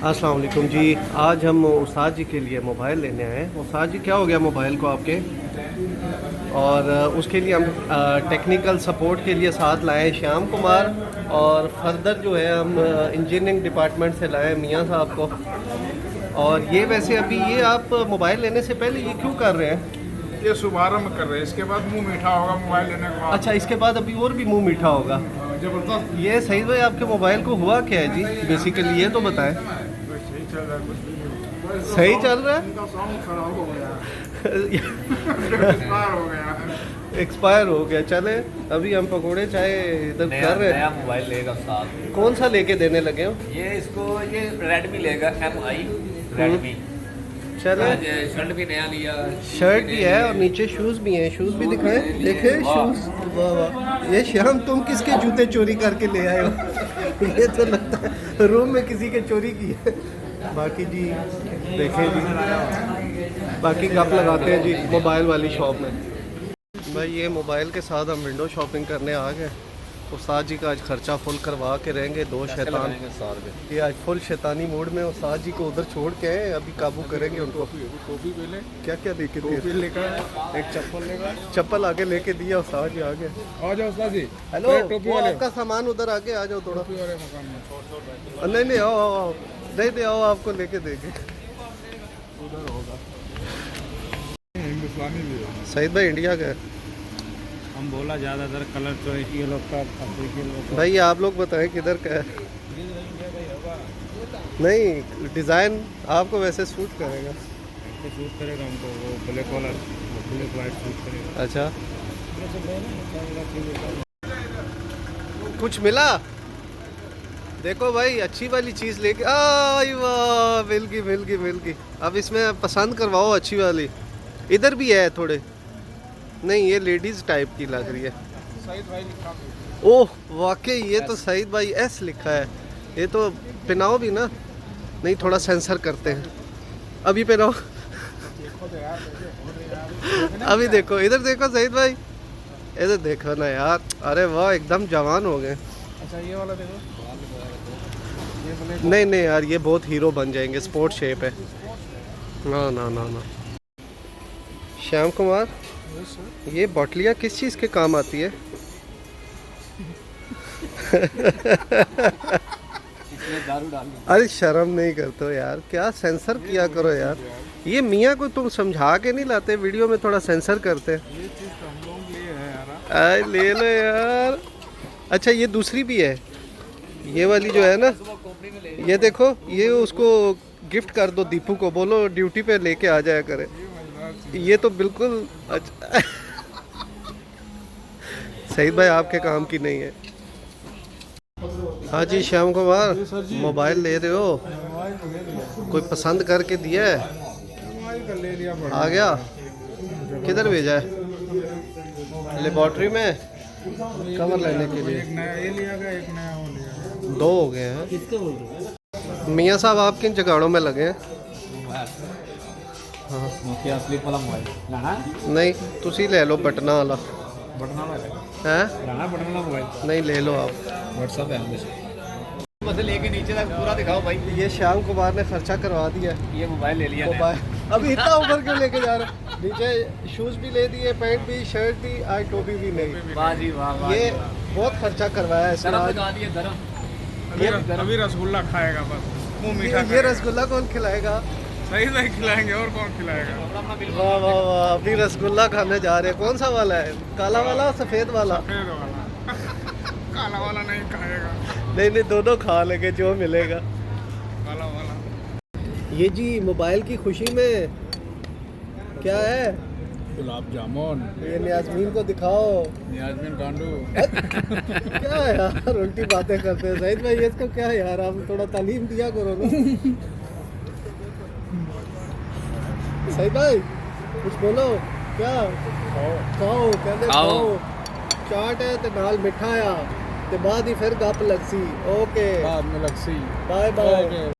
अस्सलाम वालेकुम जी। आज हम उस्ताद जी के लिए मोबाइल लेने आए हैं। उस्ताद जी, क्या हो गया मोबाइल को आपके? और उसके लिए हम टेक्निकल सपोर्ट के लिए साथ लाए हैं श्याम कुमार, और फर्दर जो है हम इंजीनियरिंग डिपार्टमेंट से लाए हैं मियाँ साहब को। और ये वैसे अभी ये आप मोबाइल लेने से पहले ये क्यों कर रहे हैं? ये शुभारंभ कर रहे हैं, इसके बाद मुंह मीठा होगा मोबाइल लेने के बाद। अच्छा, इसके बाद अभी और भी मुंह मीठा होगा। जबरदस्त। ये सही भाई, आपके मोबाइल को हुआ क्या है जी बेसिकली, ये तो बताएं। सही चल रहा है, कुछ भी नहीं। सही चल रहा है? इनका साउंड खराब हो गया एक्सपायर हो गया। एक्सपायर हो गया। चले अभी हम पकोड़े चाय इधर कर रहे नया हैं। मोबाइल लेगा साथ। कौन सा लेके देने लगे हो? ये इसको ये रेडमी लेगा, MI रेडमी। चले, शर्ट भी नया लिया, शर्ट भी है और नीचे शूज भी हैं। शूज भी दिखाएं, देखे शूज। वाह वाह, ये श्याम तुम किसके जूते चोरी करके ले आए हो? ये तो लगता है रूम में किसी के चोरी की है। बाकी जी देखें जी, बाकी गप लगाते हैं जी मोबाइल वाली शॉप में। भाई ये मोबाइल के साथ हम विंडो शॉपिंग करने आ गए। उस्ताद जी का आज खर्चा फुल करवा के रहेंगे। दो शैतान ये आज फुल शैतानी मूड में। उस्ताद जी को उधर छोड़ के आए, अभी काबू करेंगे उनको। टोपी भी ले, क्या क्या लेके टोपी दिए? लेकर एक चप्पल लेकर चप्पल आगे लेके दिया उस्ताद जी आगे। आ जाओ उस्ताद जी। हेलो, टोपी वो वाले, आपका सामान उधर आगे आ जाओ थोड़ा। टोपी वाले मकान में नहीं नहीं, आओ आओ आओ, नहीं नहीं आओ, आपको लेके देंगे। उधर होगा। हिंदुस्तानी भी है। सईद भाई इंडिया का है। हम बोला ज़्यादातर कलर तो ये लोग का, अफ्रीकी लोग का। भाई आप लोग बताएं किधर का है? नहीं, डिज़ाइन आपको वैसे सूट करेगा। तो शूट करेगा हमको, वो ब्लैक वाला, ब्लैक वाइट शूट करेगा। अच्छा, कुछ मिला? देखो भाई, अच्छी वाली चीज़ लेके आई। वाह, मिल गई मिल गई मिल गई। अब इसमें पसंद करवाओ अच्छी वाली। इधर भी है थोड़े। नहीं, ये लेडीज़ टाइप की लग रही है। सईद भाई लिखा। ओह वाकई, ये तो सईद भाई एस लिखा है। ये तो पहनाओ भी ना। नहीं, थोड़ा सेंसर करते हैं। अभी पहनाओ। देखो तो यार, अभी देखो, इधर देखो सईद भाई, इधर देखो ना यार। अरे वाह, एकदम जवान हो गए। अच्छा ये वाला देखो, ये ब्लैक। नहीं नहीं यार, ये बहुत हीरो बन जाएंगे। स्पोर्ट शेप है। ना ना ना ना। श्याम कुमार, ये बॉटलियाँ किस चीज़ के काम आती है? दारू डाल। अरे शर्म नहीं करते हो यार, क्या सेंसर किया करो यार। ये मियाँ को तुम समझा के नहीं लाते? वीडियो में थोड़ा सेंसर करते। ये चीज़ तो हम लोग लिए है यार। आए ले लो यार। अच्छा, ये दूसरी भी है, ये वाली जो है ना, ये देखो, ये उसको गिफ्ट कर दो। दीपू को बोलो ड्यूटी पे लेके आ जाया करे। ये तो बिल्कुल अच्छा। सईद भाई आपके काम की नहीं है। हाँ जी श्याम कुमार, मोबाइल ले रहे हो? कोई पसंद करके दिया है? ले लिया, आ गया? किधर भेजा है? लेबॉर्ट्री में कवर लेने के लिए। एक नया ये लिया गया, एक नया वो लिया गया। दो हो गए हैं। मियाँ साहब आप किन जगाड़ों में लगे हैं? हाँ, नोकिया स्लिप वाला मोबाइल लाना, नहीं तुसी ले लो बटना वाला। बटन वाला हैं? लाना, बटन वाला मोबाइल। नहीं, ले लो आप। व्हाट्सएप है हमेशा। बस लेके नीचे तक पूरा दिखाओ भाई। ये श्याम कुमार ने खर्चा करवा दिया है। ये मोबाइल ले लिया। मोबाइल अभी इतना ऊपर क्यों लेके जा रहे हो? नीचे शूज़ भी ले दिए, पैंट भी, शर्ट भी, आज टोपी भी नहीं। वाह जी वाह, वाह ये जी, वाह। बहुत खर्चा करवाया है इसने गरम आज। लगा दिए, गरम। अभी रसगुल्ला खाएगा बस, मुंह मीठा ये करेगा। रसगुल्ला कौन खिलाएगा? सही सही खिलाएंगे, और कौन खिलाएगा? वाह वाह वाह, अभी रसगुल्ला खाने जा रहे हैं। कौन सा वाला है? काला वाला, सफ़ेद वाला? सफेद वाला। काला वाला नहीं खाएगा, नहीं नहीं, दोनों खा लेंगे जो मिलेगा। काला वाला। ये जी मोबाइल की खुशी में क्या है? गुलाब जामुन। ये नियाज़मीन को दिखाओ। याजमीन कांडू। क्या है यार, उल्टी बातें करते हैं सईद भाई। इसको क्या है यार, आप थोड़ा तालीम दिया करो ना। सईद भाई कुछ बोलो। क्या खाओ? कहते खाओ। चाट है ते नाल मिठा आ ते बाद ही फिर गप लगसी। ओके, बाद में लक्सी। Bye bye.